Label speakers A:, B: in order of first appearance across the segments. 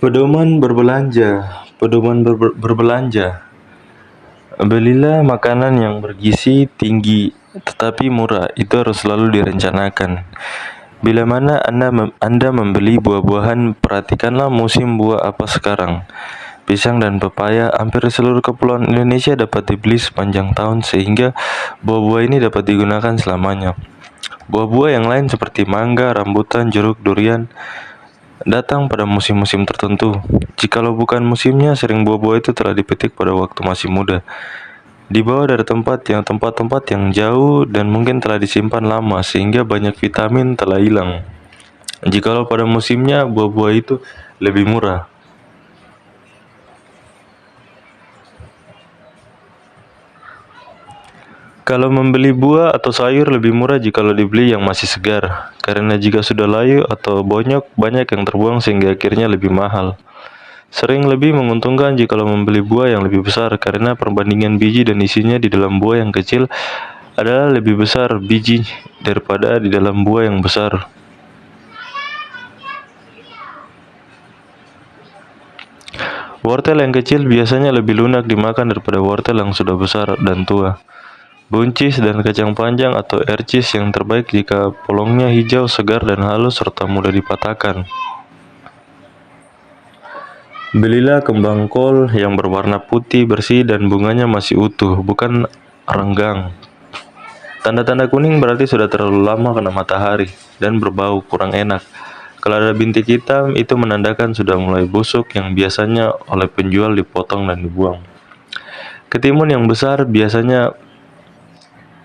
A: Berbelanja. Belilah makanan yang bergizi tinggi tetapi murah. Itu harus selalu direncanakan. Bila mana Anda membeli buah-buahan, perhatikanlah musim buah apa sekarang. Pisang dan pepaya hampir di seluruh kepulauan Indonesia dapat dibeli sepanjang tahun sehingga buah-buah ini dapat digunakan selamanya. Buah-buah yang lain seperti mangga, rambutan, jeruk, durian datang pada musim-musim tertentu. Jikalau bukan musimnya, sering buah-buah itu telah dipetik pada waktu masih muda. Dibawa dari tempat-tempat yang jauh dan mungkin telah disimpan lama sehingga banyak vitamin telah hilang. Jikalau pada musimnya, buah-buah itu lebih murah. Kalau membeli buah atau sayur lebih murah jikalau dibeli yang masih segar, karena jika sudah layu atau bonyok, banyak yang terbuang sehingga akhirnya lebih mahal. Sering lebih menguntungkan jikalau membeli buah yang lebih besar, karena perbandingan biji dan isinya di dalam buah yang kecil adalah lebih besar biji daripada di dalam buah yang besar. Wortel yang kecil biasanya lebih lunak dimakan daripada wortel yang sudah besar dan tua. Buncis dan kacang panjang atau ercis yang terbaik jika polongnya hijau, segar, dan halus serta mudah dipatahkan. Belilah kembang kol yang berwarna putih bersih dan bunganya masih utuh, bukan renggang. Tanda-tanda kuning berarti sudah terlalu lama kena matahari dan berbau kurang enak. Kalau ada bintik hitam, itu menandakan sudah mulai busuk yang biasanya oleh penjual dipotong dan dibuang. Ketimun yang besar biasanya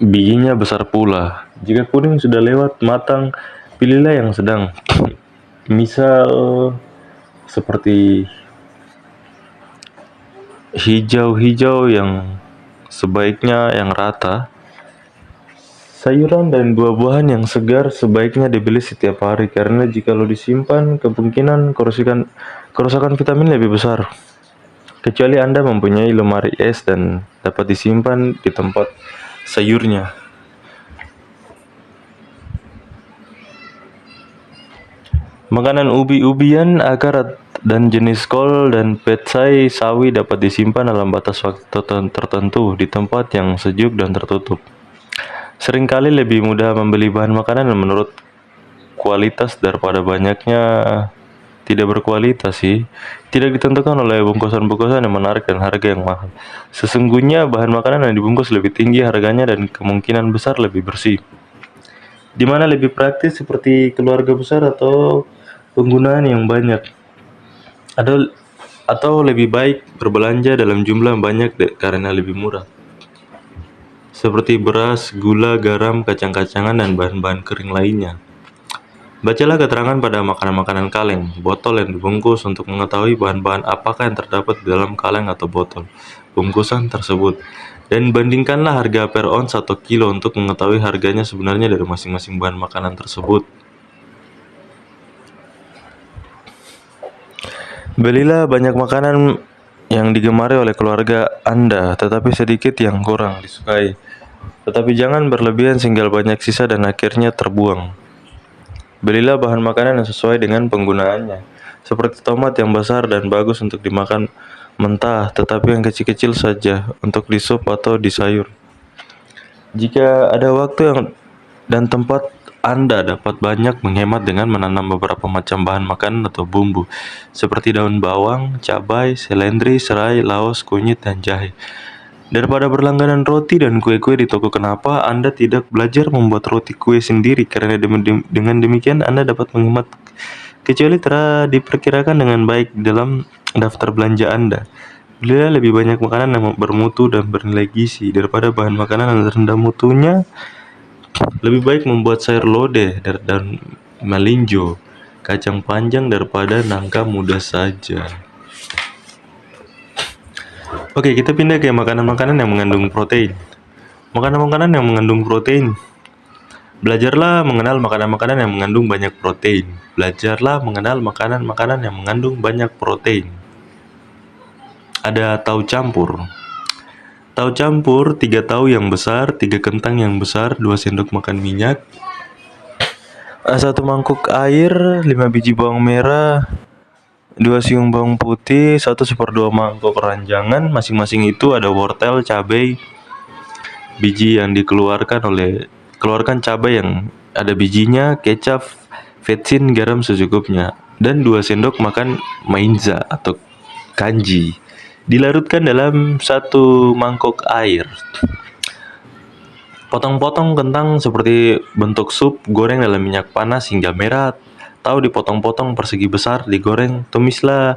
A: bijinya besar pula. Jika kuning sudah lewat matang, pilihlah yang sedang. Misal seperti hijau-hijau yang sebaiknya yang rata. Sayuran dan buah-buahan yang segar sebaiknya dibeli setiap hari karena jika lo disimpan, kemungkinan kerusakan vitamin lebih besar. Kecuali Anda mempunyai lemari es dan dapat disimpan di tempat sayurnya. Makanan ubi-ubian, akar dan jenis kol dan petsai sawi dapat disimpan dalam batas waktu tertentu di tempat yang sejuk dan tertutup. Seringkali lebih mudah membeli bahan makanan menurut kualitas daripada banyaknya tidak berkualitas sih. Tidak ditentukan oleh bungkusan-bungkusan yang menarik dan harga yang mahal. Sesungguhnya bahan makanan yang dibungkus lebih tinggi harganya dan kemungkinan besar lebih bersih. Di mana lebih praktis seperti keluarga besar atau penggunaan yang banyak. Atau lebih baik berbelanja dalam jumlah banyak karena lebih murah. Seperti beras, gula, garam, kacang-kacangan, dan bahan-bahan kering lainnya. Bacalah keterangan pada makanan-makanan kaleng, botol yang dibungkus untuk mengetahui bahan-bahan apakah yang terdapat di dalam kaleng atau botol bungkusan tersebut. Dan bandingkanlah harga per ons atau kilo untuk mengetahui harganya sebenarnya dari masing-masing bahan makanan tersebut. Belilah banyak makanan yang digemari oleh keluarga Anda, tetapi sedikit yang kurang disukai. Tetapi jangan berlebihan sehingga banyak sisa dan akhirnya terbuang. Belilah bahan makanan yang sesuai dengan penggunaannya, seperti tomat yang besar dan bagus untuk dimakan mentah, tetapi yang kecil-kecil saja untuk di sup atau di sayur. Jika ada waktu dan tempat, Anda dapat banyak menghemat dengan menanam beberapa macam bahan makanan atau bumbu, seperti daun bawang, cabai, seledri, serai, laos, kunyit, dan jahe. Daripada berlangganan roti dan kue-kue di toko, kenapa Anda tidak belajar membuat roti kue sendiri? Karena dengan demikian Anda dapat menghemat, kecuali telah diperkirakan dengan baik dalam daftar belanja Anda. Belilah lebih banyak makanan yang bermutu dan bernilai gizi daripada bahan makanan yang rendah mutunya. Lebih baik membuat sayur lodeh dan melinjo, kacang panjang daripada nangka muda saja. Oke, kita pindah ke makanan-makanan yang mengandung protein. Makanan-makanan yang mengandung protein. Belajarlah mengenal makanan-makanan yang mengandung banyak protein. Belajarlah mengenal makanan-makanan yang mengandung banyak protein. Ada tahu campur. Tahu campur, 3 tahu yang besar, 3 kentang yang besar, 2 sendok makan minyak, 1 mangkuk air, 5 biji bawang merah, 2 siung bawang putih, 1/2 mangkok ranjangan, masing-masing itu ada wortel, cabai, biji yang keluarkan cabai yang ada bijinya, kecap, vetsin, garam secukupnya, dan 2 sendok makan maizena atau kanji. Dilarutkan dalam 1 mangkok air. Potong-potong kentang seperti bentuk sup, goreng dalam minyak panas hingga merah. Tahu dipotong-potong persegi besar, digoreng. Tumislah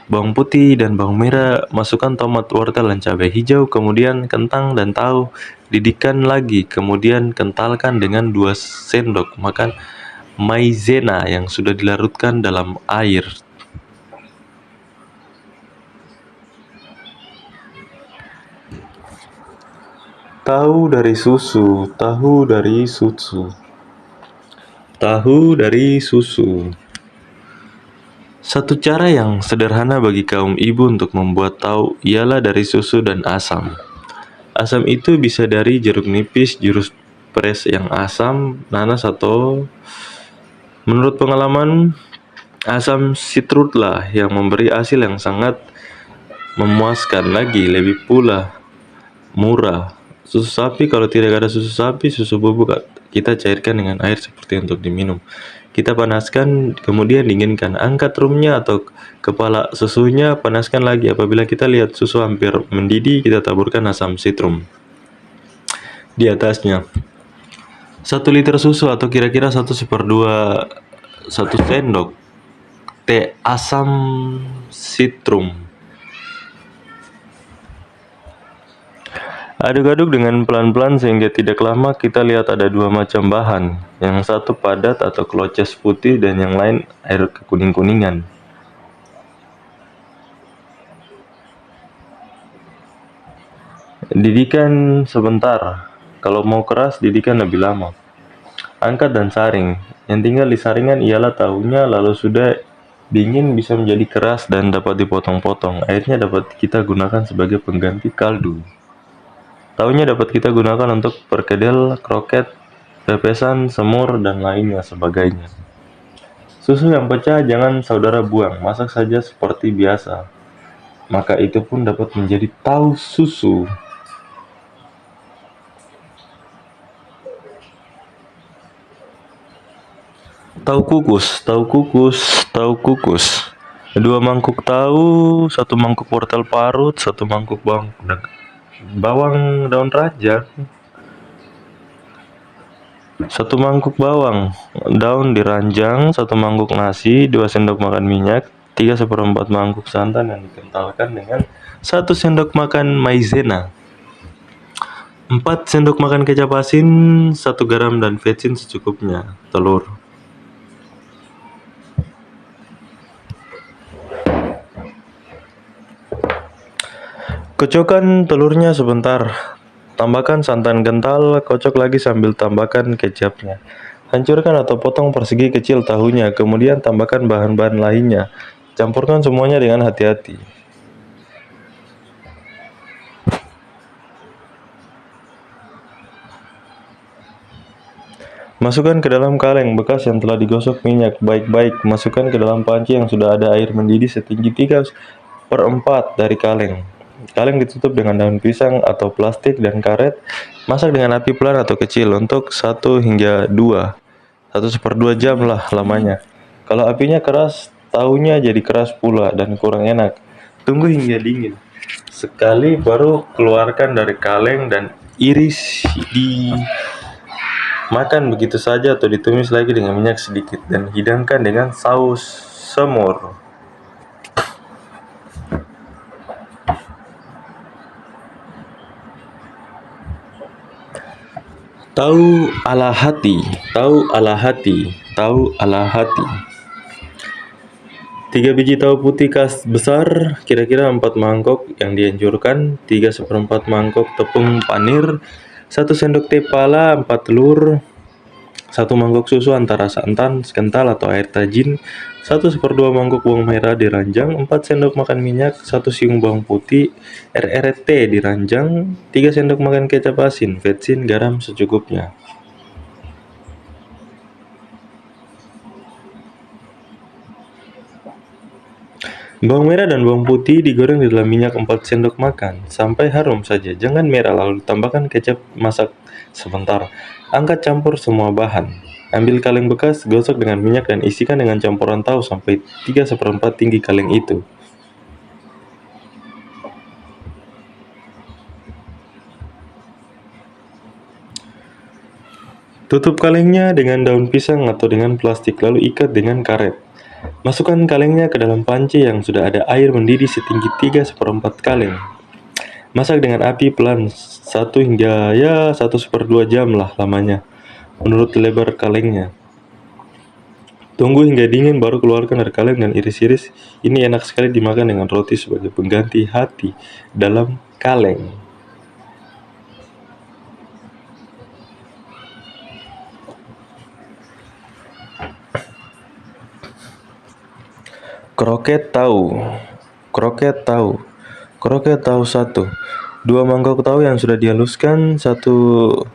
A: bawang putih dan bawang merah, masukkan tomat, wortel, dan cabai hijau, kemudian kentang dan tahu, didihkan lagi, kemudian kentalkan dengan 2 sendok makan maizena yang sudah dilarutkan dalam air. Tahu dari susu, tahu dari susu, tahu dari susu. Satu cara yang sederhana bagi kaum ibu untuk membuat tahu ialah dari susu dan asam. Asam itu bisa dari jeruk nipis, jeruk pres yang asam, nanas, atau menurut pengalaman, asam sitrut lah yang memberi hasil yang sangat memuaskan, lagi lebih pula murah. Susu sapi, kalau tidak ada susu sapi, susu bubuk kita cairkan dengan air seperti untuk diminum. Kita panaskan, kemudian dinginkan. Angkat rumnya atau kepala susunya, panaskan lagi. Apabila kita lihat susu hampir mendidih, kita taburkan asam sitrum di atasnya. 1 liter susu atau kira-kira 1 sendok teh asam sitrum. Aduk-aduk dengan pelan-pelan sehingga tidak lama. Kita lihat ada 2 macam bahan. Yang satu padat atau kloces putih dan yang lain air kekuning-kuningan. Didihkan sebentar. Kalau mau keras, didihkan lebih lama. Angkat dan saring. Yang tinggal di saringan ialah tahunya, lalu sudah dingin bisa menjadi keras dan dapat dipotong-potong. Airnya dapat kita gunakan sebagai pengganti kaldu. Tahunya dapat kita gunakan untuk perkedel, kroket, pepesan, semur, dan lainnya sebagainya. Susu yang pecah jangan saudara buang, masak saja seperti biasa. Maka itu pun dapat menjadi tahu susu. Tahu kukus, tahu kukus, tahu kukus. 2 mangkuk tahu, 1 mangkuk wortel parut, 1 mangkuk bawang daun raja, 1 mangkuk bawang daun diranjang, 1 mangkuk nasi, 2 sendok makan minyak, 3/4 mangkuk santan yang dikentalkan dengan 1 sendok makan maizena, 4 sendok makan kecap asin, 1 garam dan vetsin secukupnya, telur. Kocokkan telurnya sebentar. Tambahkan santan kental, kocok lagi sambil tambahkan kecapnya. Hancurkan atau potong persegi kecil tahunya, kemudian tambahkan bahan-bahan lainnya. Campurkan semuanya dengan hati-hati. Masukkan ke dalam kaleng bekas yang telah digosok minyak baik-baik. Masukkan ke dalam panci yang sudah ada air mendidih setinggi 3/4 dari kaleng. Kaleng ditutup dengan daun pisang atau plastik dan karet. Masak dengan api pelan atau kecil untuk 1 hingga 1/2 jam lah lamanya. Kalau apinya keras, tahunya jadi keras pula dan kurang enak. Tunggu hingga dingin sekali baru keluarkan dari kaleng dan iris makan begitu saja atau ditumis lagi dengan minyak sedikit dan hidangkan dengan saus semur. Tahu ala hati, tahu ala hati, tahu ala hati. 3 biji tahu putih kas besar, kira-kira 4 mangkok yang dihancurkan, 3/4 mangkok tepung panir, 1 sendok teh pala, 4 telur, 1 mangkok susu antara santan kental atau air tajin, 1/2 mangkok bawang merah diranjang, 4 sendok makan minyak, 1 siung bawang putih, RRT diranjang, 3 sendok makan kecap asin, vetsin, garam secukupnya. Bawang merah dan bawang putih digoreng di dalam minyak 4 sendok makan sampai harum saja. Jangan merah, lalu tambahkan kecap masak sebentar. Angkat campur semua bahan. Ambil kaleng bekas, gosok dengan minyak dan isikan dengan campuran tahu sampai 3/4 tinggi kaleng itu. Tutup kalengnya dengan daun pisang atau dengan plastik, lalu ikat dengan karet. Masukkan kalengnya ke dalam panci yang sudah ada air mendidih setinggi 3/4 kaleng. Masak dengan api pelan 1 hingga 1/2 jam lah lamanya, menurut lebar kalengnya. Tunggu hingga dingin baru keluarkan dari kaleng dan iris-iris. Ini enak sekali dimakan dengan roti sebagai pengganti hati dalam kaleng. Kroket tahu. Kroket tahu. Kroket tahu 1. 2 mangkok tahu yang sudah dihaluskan, 1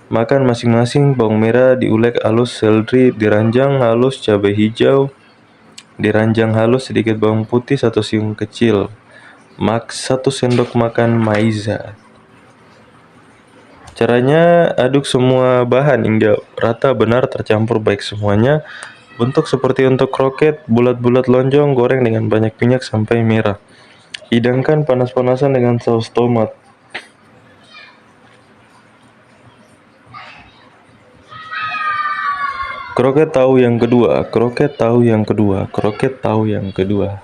A: makan masing-masing. Bawang merah diulek halus, seledri diranjang halus, cabai hijau diranjang halus, sedikit bawang putih 1 siung kecil. Max 1 sendok makan maizena. Caranya, aduk semua bahan hingga rata benar tercampur baik semuanya. Bentuk seperti untuk kroket, bulat-bulat lonjong, goreng dengan banyak minyak sampai merah. Hidangkan panas-panasan dengan saus tomat. Kroket tahu yang kedua. Kroket tahu yang kedua. Kroket tahu yang kedua.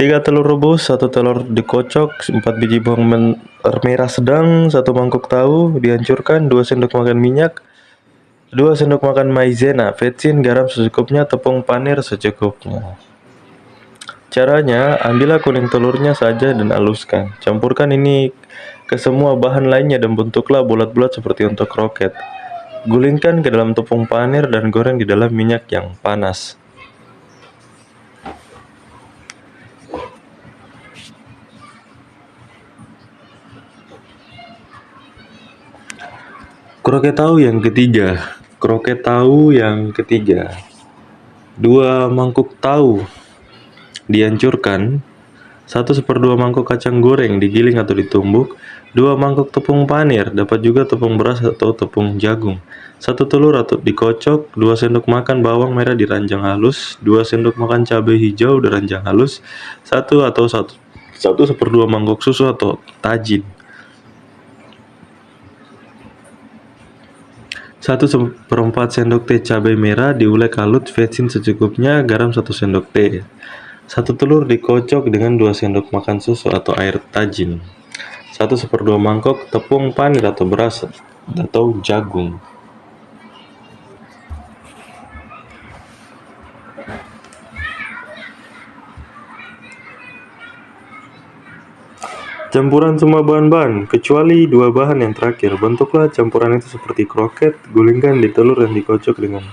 A: 3 telur rebus, 1 telur dikocok, 4 biji bawang merah sedang, 1 mangkok tahu dihancurkan, 2 sendok makan minyak, 2 sendok makan maizena, vetsin, garam secukupnya, tepung panir secukupnya. Caranya, ambillah kuning telurnya saja dan haluskan. Campurkan ini ke semua bahan lainnya dan bentuklah bulat-bulat seperti untuk kroket. Gulingkan ke dalam tepung panir dan goreng di dalam minyak yang panas. Kroket tahu yang ketiga. Kroket tahu yang ketiga. 2 mangkuk tahu dihancurkan, 1/2 mangkok kacang goreng digiling atau ditumbuk, 2 mangkok tepung panir, dapat juga tepung beras atau tepung jagung, 1 telur atau dikocok, 2 sendok makan bawang merah diranjang halus, 2 sendok makan cabai hijau diranjang halus, 1/2 mangkok susu atau tajin, 1/4 sendok teh cabai merah diulek halus, vetsin secukupnya, garam 1 sendok teh. 1 telur dikocok dengan 2 sendok makan susu atau air tajin. 1/2 mangkok tepung panir atau beras atau jagung. Campuran semua bahan-bahan, kecuali 2 bahan yang terakhir. Bentuklah campuran itu seperti kroket. Gulingkan di telur yang dikocok dengan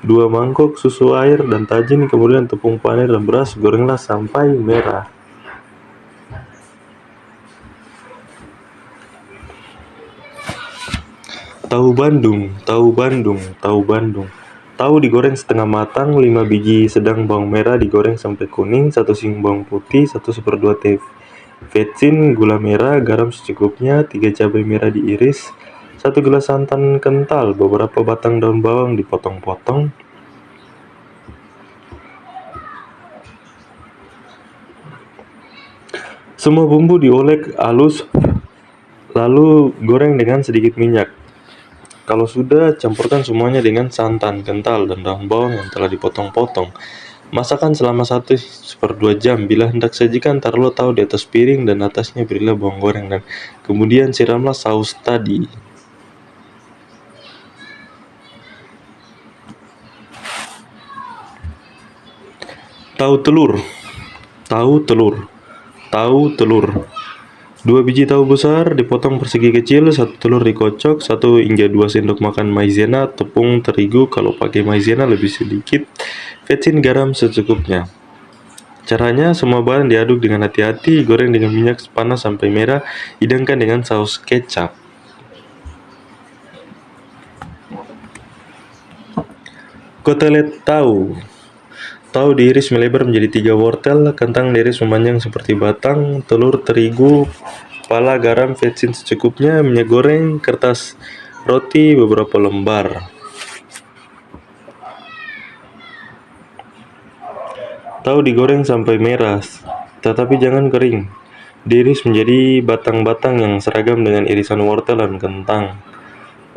A: 2 mangkok susu, air, dan tajin, kemudian tepung panir dan beras. Gorenglah sampai merah. Tahu Bandung, tahu Bandung, tahu Bandung. Tahu digoreng setengah matang, 5 biji sedang bawang merah digoreng sampai kuning, 1 siung bawang putih, 1/2 teh vetsin, gula merah, garam secukupnya, 3 cabai merah diiris, 1 gelas santan kental, beberapa batang daun bawang dipotong-potong. Semua bumbu diolek halus, lalu goreng dengan sedikit minyak. Kalau sudah, campurkan semuanya dengan santan kental dan daun bawang yang telah dipotong-potong. Masakkan selama 1/2 jam. Bila hendak sajikan, taruhlah tahu di atas piring dan atasnya berilah bawang goreng dan kemudian siramlah saus tadi. Tahu telur. Tahu telur. Tahu telur. 2 biji tahu besar dipotong persegi kecil, 1 telur dikocok, 1 hingga 2 sendok makan maizena, tepung terigu kalau pakai maizena lebih sedikit, vetsin, garam secukupnya. Caranya, semua bahan diaduk dengan hati-hati, goreng dengan minyak panas sampai merah, hidangkan dengan saus kecap. Kotelet tahu. Tahu diiris melebar menjadi 3 wortel, kentang diiris memanjang seperti batang, telur, terigu, pala, garam, vetsin secukupnya, minyak goreng, kertas roti beberapa lembar. Tahu digoreng sampai merah, tetapi jangan kering. Diiris menjadi batang-batang yang seragam dengan irisan wortel dan kentang.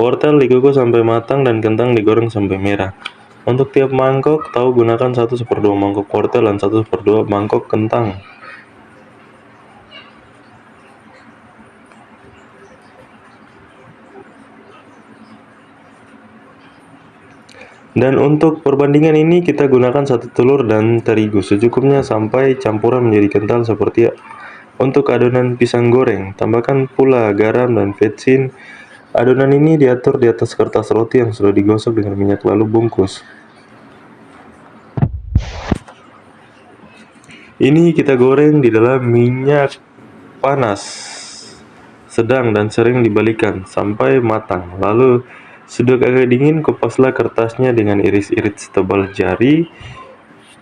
A: Wortel dikukus sampai matang dan kentang digoreng sampai merah. Untuk tiap mangkok, tahu gunakan 1/2 mangkok wortel dan 1/2 mangkok kentang. Dan untuk perbandingan ini kita gunakan 1 telur dan terigu secukupnya sampai campuran menjadi kental seperti untuk adonan pisang goreng. Tambahkan pula garam dan vetsin. Adonan ini diatur di atas kertas roti yang sudah digosok dengan minyak lalu bungkus. Ini kita goreng di dalam minyak panas sedang dan sering dibalikkan sampai matang. Lalu sudah agak dingin, kupaslah kertasnya dengan iris-iris tebal jari.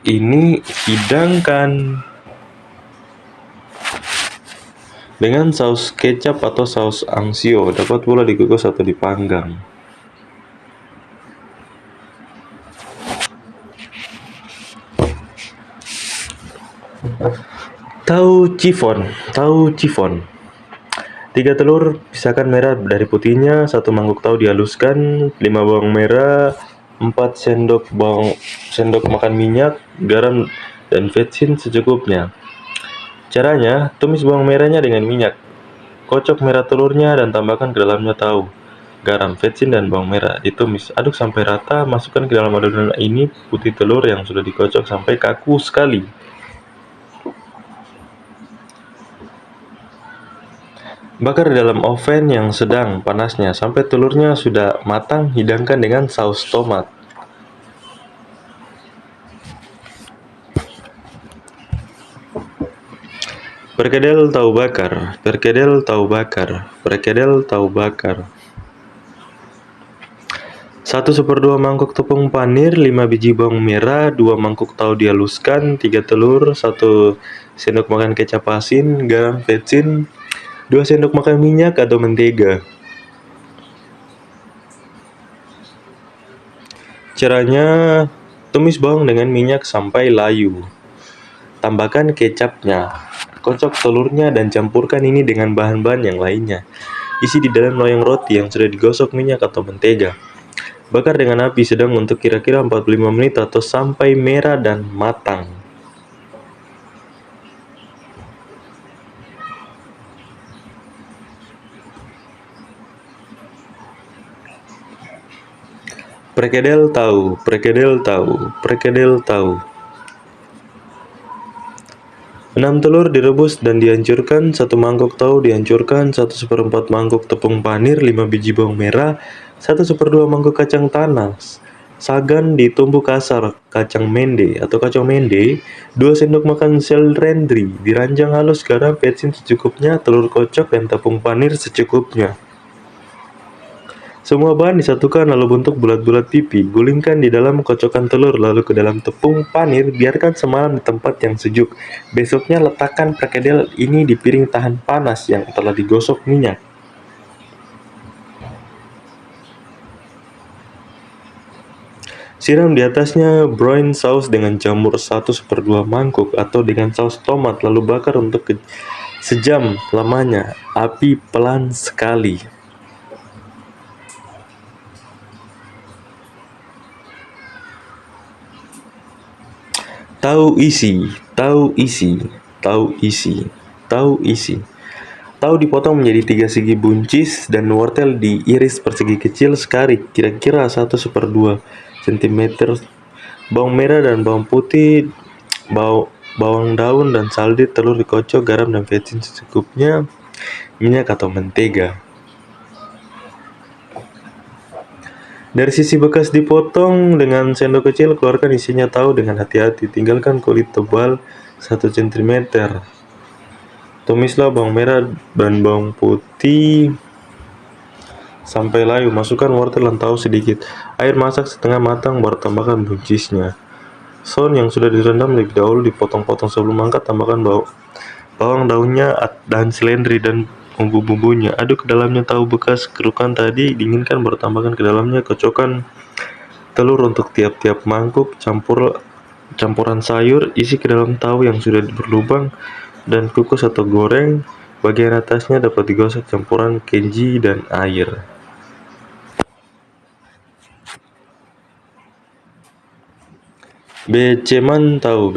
A: Ini hidangkan dengan saus kecap atau saus angsio, dapat pula dikukus atau dipanggang. Tahu chiffon. 3 telur, pisahkan merah dari putihnya. 1 mangkok tahu dihaluskan. 5 bawang merah, 4 sendok makan minyak, garam dan vetsin secukupnya. Caranya, tumis bawang merahnya dengan minyak. Kocok merah telurnya dan tambahkan ke dalamnya tahu, garam, vetsin, dan bawang merah. Ditumis, aduk sampai rata. Masukkan ke dalam adonan ini putih telur yang sudah dikocok sampai kaku sekali. Bakar di dalam oven yang sedang panasnya sampai telurnya sudah matang. Hidangkan dengan saus tomat. Perkedel tahu bakar. 1/2 mangkok tepung panir, 5 biji bawang merah, 2 mangkok tahu dihaluskan, 3 telur, 1 sendok makan kecap asin, garam, vetsin, 2 sendok makan minyak atau mentega. Caranya, tumis bawang dengan minyak sampai layu. Tambahkan kecapnya. Kocok telurnya dan campurkan ini dengan bahan-bahan yang lainnya. Isi di dalam loyang roti yang sudah digosok minyak atau mentega. Bakar dengan api sedang untuk kira-kira 45 menit atau sampai merah dan matang. Perkedel tahu. 6 telur direbus dan dihancurkan. 1 mangkok tahu dihancurkan. 1/4 mangkok tepung panir, 5 biji bawang merah, 1/2 mangkok kacang tanah, sagan ditumbuk kasar, kacang mende, 2 sendok makan seledri diranjang halus, garam, vetsin secukupnya, telur kocok, dan tepung panir secukupnya. Semua bahan disatukan lalu bentuk bulat-bulat pipi. Gulingkan di dalam kocokan telur lalu ke dalam tepung panir. Biarkan semalam di tempat yang sejuk. Besoknya letakkan perkedel ini di piring tahan panas yang telah digosok minyak. Siram di atasnya brown saus dengan jamur 1/2 mangkuk atau dengan saus tomat, lalu bakar untuk sejam lamanya. Api pelan sekali. Tahu isi. Tahu dipotong menjadi 3 segi buncis dan wortel diiris persegi kecil sekali, kira-kira 1/2 cm. Bawang merah dan bawang putih, bawang daun dan saldi, telur dikocok, garam dan vetsin secukupnya, minyak atau mentega. Dari sisi bekas dipotong dengan sendok kecil, keluarkan isinya tahu dengan hati-hati. Tinggalkan kulit tebal 1 cm. Tumislah bawang merah dan bawang putih sampai layu. Masukkan wortel dan tahu sedikit. Air masak setengah matang, baru tambahkan buncisnya. Soun yang sudah direndam lebih dahulu dipotong-potong. Sebelum angkat, tambahkan bawang daunnya dan seledri dan bumbu-bumbunya. Aduk ke dalamnya tahu bekas kerukan tadi, dinginkan baru tambahkan ke dalamnya kocokan telur untuk tiap-tiap mangkuk. Campuran sayur isi ke dalam tahu yang sudah berlubang dan kukus atau goreng. Bagian atasnya dapat digosok campuran kenji dan air. Beceman tahu. 4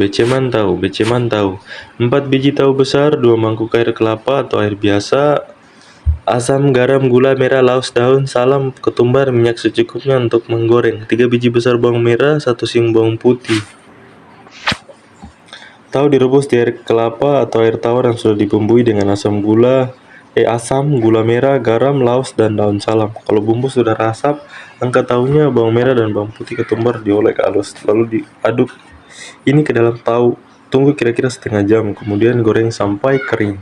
A: biji tahu besar, 2 mangkuk air kelapa atau air biasa, asam, garam, gula merah, laos, daun salam, ketumbar, minyak secukupnya untuk menggoreng. 3 biji besar bawang merah, 1 siung bawang putih. Tahu direbus di air kelapa atau air tawar yang sudah dibumbui dengan asam, gula merah, garam, laos, dan daun salam. Kalau bumbu sudah rasap, angkat tahunya, bawang merah dan bawang putih ketumbar diolek halus, lalu diaduk ini ke dalam tahu. Tunggu kira-kira setengah jam, kemudian goreng sampai kering.